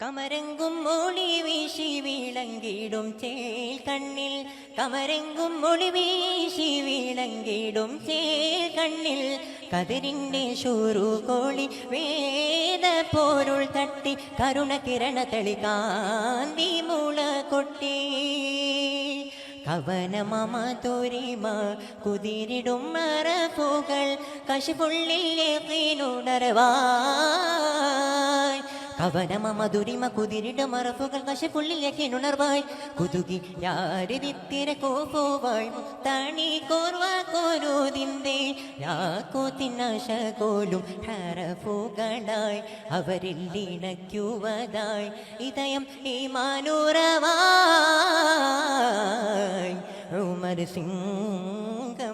കമരങ്കും മൊഴി വീശി വിളങ്ങിടും ചേൽ കണ്ണിൽ, കമരങ്കും മൊഴി വീശി വിളങ്ങിടും ചേൽ കണ്ണിൽ, കതിരിൻ്റെ ശൂരു കോളി വേദ പോരുൾ തട്ടി, കരുണ കിരണ തെളി കാന്തി മുള കൊട്ടി. കവനമമ തോരിമ കുതിരിടും മറപ്പുകൾ കശിപുള്ളിൽ ുണർവായ്. കവനമ ദുരിമ കുതിരിടും മറപ്പുകൾ കശിപുള്ളിൽ ഉണർവായ്. കുതുകി യാരിതിത്തിര കോപ്പോവാൾ മുത്താണി കോർവ കോരോതിന്റെ യാക്കോത്തിനാശകോലും ഹരപ്പുകളായി അവരിൽ ഇണയ്ക്കുവതായി ഇതയം ഈ മാനൂറവായ്. ഉമർ സിംഗം